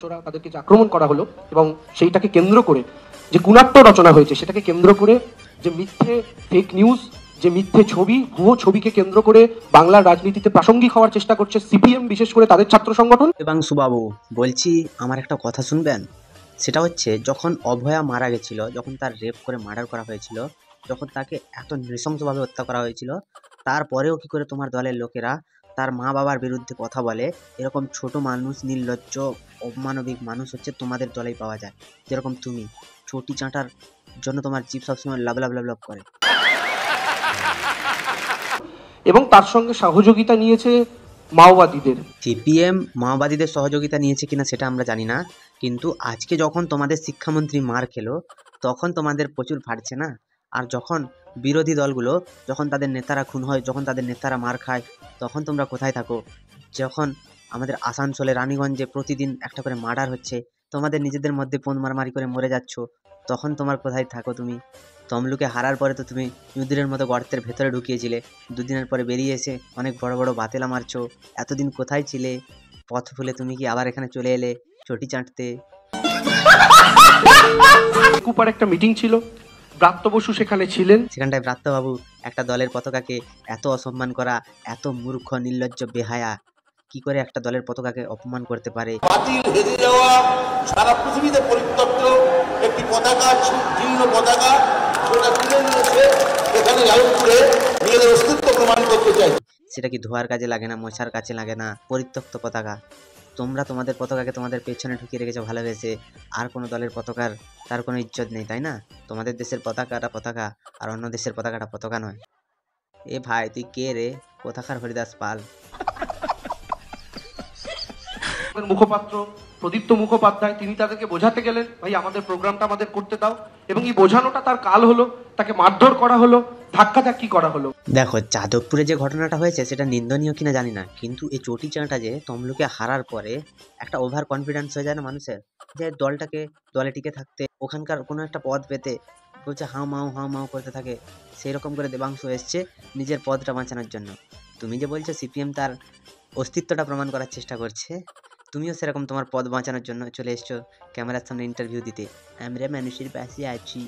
তাদেরকে যে আক্রমণ করা হলো এবং সেইটাকে কেন্দ্র করে যে গুণাট্য রচনা হয়েছে সেটাকে কেন্দ্র করে যে মিথ্যে ফেক নিউজ, যে মিথ্যে ছবি, ভুয়ো ছবিকে কেন্দ্র করে বাংলার রাজনীতিতে প্রাসঙ্গিক হওয়ার চেষ্টা করছে সিপিএম, বিশেষ করে তাদের ছাত্র সংগঠন। দেবাংশু বাবু বলছি, আমার একটা কথা শুনবেন। সেটা হচ্ছে, যখন অভয়া মারা গেছিল, যখন তার রেপ করে মার্ডার করা হয়েছিল, যখন তাকে এত নৃশংসভাবে হত্যা করা হয়েছিল, তারপরেও কি করে তোমার দলের লোকেরা তার মা বাবার বিরুদ্ধে কথা বলে? এরকম ছোট মানুষ, নির্লজ্জ, অমানবিক মানুষ হচ্ছে তোমাদের দলেই পাওয়া যায়। যেরকম তুমি, চটি চাঁটার জন্য তোমার জিভ সবসময় লাভ লাভ লাভ লাভ করে। এবং তার সঙ্গে সহযোগিতা নিয়েছে মাওবাদীদের। সিপিএম মাওবাদীদের সহযোগিতা নিয়েছে কিনা সেটা আমরা জানি না, কিন্তু আজকে যখন তোমাদের শিক্ষামন্ত্রী মার খেলো তখন তোমাদের প্রচুর ফাটছে না? আর যখন বিরোধী দলগুলো, যখন তাদের নেতারা খুন হয়, যখন তাদের নেতারা মার খায়, তখন তোমরা কোথায় থাকো? যখন আমাদের আসানসোলে, রানীগঞ্জে প্রতিদিন একটা করে মার্ডার হচ্ছে, তোমাদের নিজেদের মধ্যে পোন মারামারি করে মরে যাচ্ছ, তখন তোমার কোথায় থাকো তুমি? তমলুকে হারার পরে তো তুমি ইঁদুরের মতো গর্তের ভেতরে ঢুকিয়েছিলে, দুদিনের পরে বেরিয়ে এসে অনেক বড় বড় বাতেলা মারছো। এতদিন কোথায় ছিলে? পথ ভুলে তুমি কি আবার এখানে চলে এলে চটি চাটতে? কুপার একটা মিটিং ছিল, ব্রাত্য বসু সেখানে ছিলেন। সেখানটায় ব্রাত্যবাবু একটা দলের পতাকাকে এত অসম্মান করা, এত মূর্খ, নির্লজ্জ, বেহায়া, কি করে একটা দলের পতাকাকে অপমান করতে পারে? বাতিল হেরে যাওয়া, সারা পৃথিবীতে পরিত্যক্ত একটি পতাকা, জীর্ণ পতাকা, সেটা তুলে নিয়েছে এখানে যাদবপুরে নিজেদের অস্তিত্ব প্রমাণ করতে চাই। সেটা কি ধোয়ার কাজে লাগে না, মশার কাছে লাগে না? পরিত্যক্ত পতাকা। তোমরা তোমাদের পতাকাকে তোমাদের পেছনে ঢুকিয়ে রেখেছো ভালোবেসে। আর কোনো দলের পতাকার তার কোনো ইজ্জত নেই, তাই না? তোমাদের দেশের পতাকাটা পতাকা, আর অন্য দেশের পতাকাটা পতাকা নয়। এ ভাই, তুই কে রে? কোথাকার হরিদাস পাল? মুখপাত্র প্রদীপ্ত মুখোপাধ্যায়, তিনি তাদেরকে বোঝাতে গেলেন, ভাই আমাদের প্রোগ্রামটা আমাদের করতে দাও, এবং এই বোঝানোটা তার কাল হলো, তাকে মারধর করা হলো, ধাক্কাধাক্কি করা হলো। দেখো, যাদবপুরে যে ঘটনাটা হয়েছে সেটা নিন্দনীয় কিনা জানি না, কিন্তু এই চটি চাঁটা যে তমলুকে হারার পরে একটা ওভার কনফিডেন্স হয়ে যায় না মানুষের, যে দলে টিকে থাকতে, ওখানকার কোনো একটা পদ পেতে বলছে হাউ মাউ করতে থাকে। সেই রকম করে দেবাংশু এসছে নিজের পদটা বাঁচানোর জন্য। তুমি যে বলছো সিপিএম তার অস্তিত্বটা প্রমাণ করার চেষ্টা করছে, তুমিও সেরকম তোমার পদ বাঁচানোর জন্য চলে এসছো ক্যামেরার সামনে ইন্টারভিউ দিতে। আমরা মানুষের পাশে আছি।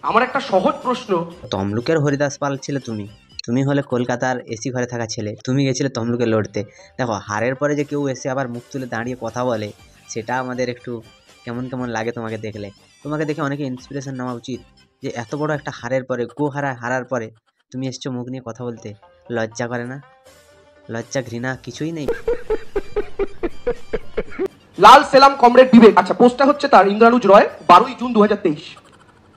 আমার একটা সহজ প্রশ্ন, তমলুকের হরিদাস পাল ছিলে তুমি, তুমি হলে কলকাতার এসি ঘরে থাকা ছেলে, তুমি গেছিলে তমলুকে লড়তে। দেখো, হারের পরে যে কেউ এসে আবার মুখ তুলে দাঁড়িয়ে কথা বলে, সেটা আমাদের একটু কেমন কেমন লাগে তোমাকে দেখলে। তোমাকে দেখে অনেকে ইন্সপিরেশন নেওয়া উচিত, যে এত বড় একটা হারের পরে, হারার পরে তুমি এসছো মুখ নিয়ে কথা বলতে। লজ্জা করে না? লজ্জা ঘৃণা কিছুই নেই। লাল সেলাম কমরেড বিবেক, আচ্ছা পোস্টটা হচ্ছে তার, ইন্দ্রানুজ রয়, 12ই জুন 2023।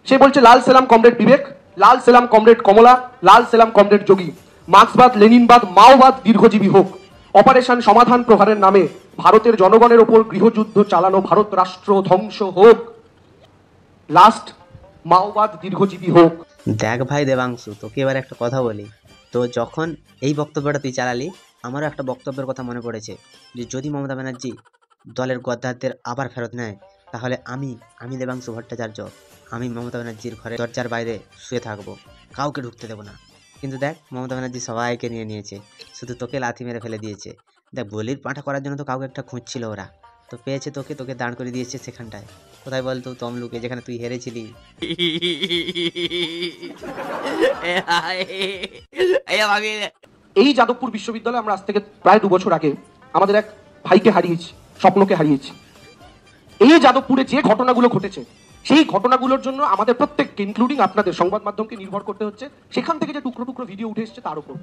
সে বলছে লাল সেলাম কমরেড বিবেক, লাল সেলাম কমরেড কমলা, লাল সেলাম কমরেড যোগী, মার্ক্সবাদ, লেনিনবাদ, মাওবাদ দীর্ঘজীবী হোক। অপারেশন সমাধান প্রহারের নামে ভারতের জনগণের ওপর গৃহযুদ্ধ চালানো ভারত রাষ্ট্র ধ্বংস হোক। লাস্ট, মাওবাদ দীর্ঘজীবী হোক। দেখ ভাই দেবাংশু, তোকে এবার একটা কথা বলি। তো যখন এই বক্তব্যটা তুই চালালি, আমারও একটা বক্তব্যের কথা মনে পড়েছে, যে যদি মমতা ব্যানার্জি দলের গদ্দারদের আবার ফেরত নেয়, তাহলে আমি দেবাংশু ভট্টাচার্য, আমি মমতা ব্যানার্জির ঘরে দরজার বাইরে শুয়ে থাকবো, কাউকে ঢুকতে দেবো না। কিন্তু দেখ, মমতা ব্যানার্জি সবাইকে নিয়েছে, শুধু তোকে লাথি মেরে ফেলে দিয়েছে। দেখ, বলির পাঁঠা করার জন্য তো কাউকে একটা খুঁজছিল ওরা, তো পেয়েছে তোকে দাঁড় করে দিয়েছে সেখানটায়। কোথায় বলতো? তমলুকে, যেখানে তুই হেরেছিলি। এই যাদবপুর বিশ্ববিদ্যালয়ে আমরা আজ থেকে প্রায় 2 বছর আগে আমাদের এক ভাইকে হারিয়েছি, স্বপ্নকে হারিয়েছি। এই যাদবপুরে যে ঘটনাগুলো ঘটেছে, সেই ঘটনাগুলোর জন্য আমাদের প্রত্যেককে, ইনক্লুডিং আপনাদের সংবাদ মাধ্যমকে, নির্ভর করতে হচ্ছে সেখান থেকে যে টুকরো টুকরো ভিডিও উঠে এসছে তার উপর।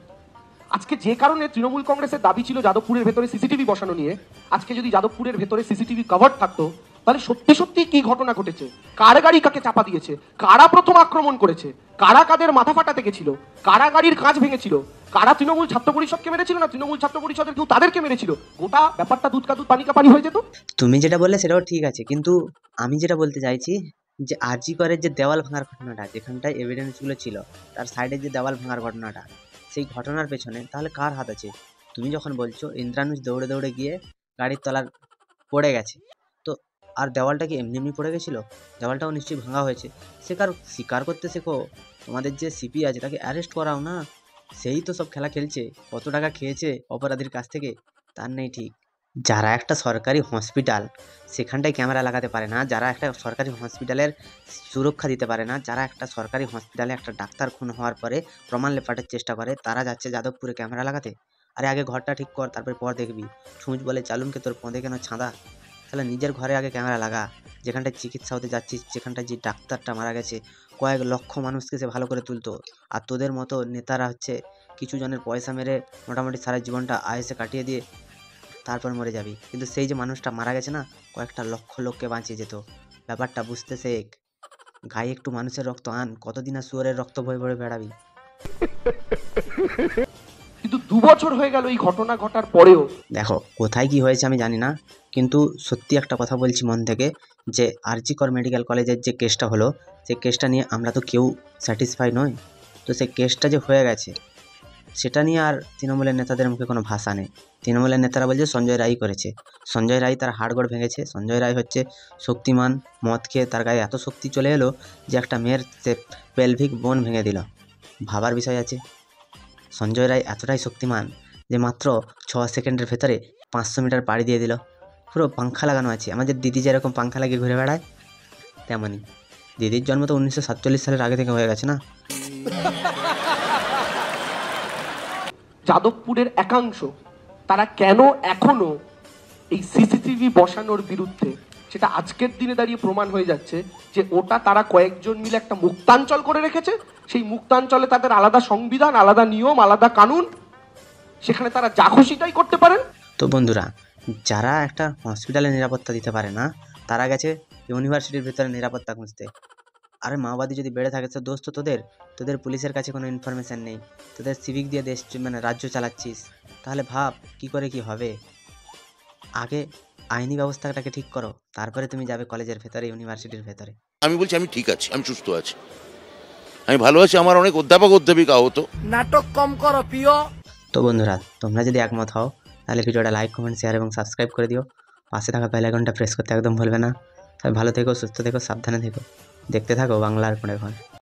আজকে যে কারণে তৃণমূল কংগ্রেসের দাবি ছিল যাদবপুরের ভেতরে সিসিটিভি বসানো নিয়ে, আজকে যদি যাদবপুরের ভেতরে সিসিটিভি কভার থাকতো, তাহলে সত্যি সত্যি কি ঘটনা ঘটেছে, কার গাড়ি কাকে চাপা দিয়েছে, কারা প্রথম আক্রমণ করেছে, কারা কাদের মাথা ফাটাতে গেছিল, কারা গাড়ির কাঁচ ভেঙেছিল, কারা তৃণমূল ছাত্র পরিষদকে মেরেছিল, না তৃণমূল ছাত্র পরিষদের কেউ তাদেরকে মেরেছিল, গোটা ব্যাপারটা দুধ কা দুধ পানি কা পানি হয়ে যেত। তুমি যেটা বললে সেটাও ঠিক আছে, কিন্তু আমি যেটা বলতে চাইছি, যে আরজি করের যে দেওয়াল ভাঙার ঘটনাটা, যেখানটায় এভিডেন্সগুলো ছিল, তার সাইডে যে দেওয়াল ভাঙার ঘটনাটা, সেই ঘটনার পেছনে তাহলে কার হাত আছে? তুমি যখন বলছো ইন্দ্রানুজ দৌড়ে দৌড়ে গিয়ে গাড়ির তলার পড়ে গেছে, তো আর দেওয়ালটা কি এমনি এমনি পড়ে গেছিল? দেওয়ালটাও নিশ্চয়ই ভাঙা হয়েছে। সে কার স্বীকার করতে শেখো। তোমাদের যে সিপি আছে তাকে অ্যারেস্ট করাও না। সেই তো সব খেলা খেলছে, কত টাকা খেয়েছে অপরাধীর কাছ থেকে তার নেই ঠিক। যারা একটা সরকারি হসপিটাল সেখানটায় ক্যামেরা লাগাতে পারে না, যারা একটা সরকারি হসপিটালের সুরক্ষা দিতে পারে না, যারা একটা সরকারি হসপিটালে একটা ডাক্তার খুন হওয়ার পরে প্রমাণ লেপাটের চেষ্টা করে, তারা যাচ্ছে যাদবপুরে ক্যামেরা লাগাতে। আরে আগে ঘরটা ঠিক কর, তারপরে পর দেখবি। ছুঁচ বলে চালুনকে তোর পদে কেন ছাঁদা? তাহলে নিজের ঘরে আগে ক্যামেরা লাগা। যেখানটায় চিকিৎসা হতে যাচ্ছিস, যেখানটায় যে ডাক্তারটা মারা গেছে, কয়েক লক্ষ মানুষকে সে ভালো করে তুলতো। আর তোদের মতো নেতারা হচ্ছে কিছু জনের পয়সা মেরে মোটামুটি সারা জীবনটা আয়েসে কাটিয়ে দিয়ে তারপর মরে যাবি। কিন্তু সেই যে মানুষটা মারা গেছে না, কয়েকটা লক্ষ লোককে বাঁচিয়ে যেত। ব্যাপারটা বুঝতে শেখ। গায়ে একটু মানুষের রক্ত আন, কতদিন আর শুয়োরের রক্ত বয়ে বয়ে বেড়াবি? কিন্তু 2 বছর হয়ে গেল এই ঘটনা ঘটার পরেও। দেখো কোথায় কি হয়েছে আমি জানি না, কিন্তু সত্যি একটা কথা বলছি মন থেকে, যে আরজি কর মেডিকেল কলেজের যে কেসটা হলো, সেই কেসটা নিয়ে আমরা তো কেউ স্যাটিসফাই নই। তো সেই কেসটা যে হয়ে গেছে সেটা নিয়ে আর তৃণমূলের নেতাদের মুখে কোনো ভাষা নেই। তৃণমূলের নেতারা বলছে সঞ্জয় রায় করেছে। সঞ্জয় রায় তার হাড়গোড় ভেঙেছে। সঞ্জয় রায় হচ্ছে শক্তিমান, মদ খেয়ে তার গায়ে এত শক্তি চলে এলো যে একটা মেয়ের সে পেলভিক বোন ভেঙে দিল। ভাবার বিষয় আছে। সঞ্জয় রায় এতটাই শক্তিমান যে মাত্র 6 সেকেন্ডের ভেতরে 500 মিটার পাড়ি দিয়ে দিল। পুরো পাংখা লাগানো আছে। আমাদের দিদি যেরকম পাংখা লাগিয়ে ঘুরে বেড়ায় তেমনই। দিদির জন্ম তো 1947 সালের আগে থেকে হয়ে গেছে না। যাদবপুরের একাংশ তারা কেন এখনো এই সিসিটিভি বসানোর বিরুদ্ধে, সেটা আজকের দিনে দাঁড়িয়ে প্রমাণ হয়ে যাচ্ছে যে ওটা তারা কয়েকজন মিলে একটা মুক্তাঞ্চল করে রেখেছে। সেই মুক্তাঞ্চলে তাদের আলাদা সংবিধান, আলাদা নিয়ম, আলাদা কানুন, সেখানে তারা যা খুশিটাই করতে পারেন। তো বন্ধুরা, যারা একটা হসপিটালে নিরাপত্তা দিতে পারে না, তারা গেছে ইউনিভার্সিটির ভিতরে নিরাপত্তা খুঁজতে। আরে মাওবাদী যদি বেড়ে থাকে তো দোষ তো তোদের। তোদের পুলিশের কাছে কোনো ইনফরমেশন নেই, তোদের সিভিক দিয়ে দেশ মানে রাজ্য চালাচ্ছিস। তাহলে ভাব কি করে কি হবে। আগে আইনি ব্যবস্থাটাকে ঠিক করো, তারপরে তুমি যাবে কলেজের ভেতরে, ইউনিভার্সিটির ভেতরে। আমি বলছি আমি ঠিক আছি, আমি সুস্থ আছি, আমি ভালো আছি। আমার অনেক অধ্যাপক অধ্যাপিকা আহত। নাটক কম করো প্রিয়। তো বন্ধুরা, তোমরা যদি একমত হও তাহলে ভিডিওটা লাইক, কমেন্ট, শেয়ার এবং সাবস্ক্রাইব করে দিও। পাশে থাকা বেল আইকনটা প্রেস করতে একদম ভুলবে না। তবে ভালো থেকো, সুস্থ থেকো, সাবধানে থেকো। দেখতে থাকো বাংলার কোণে ঘর।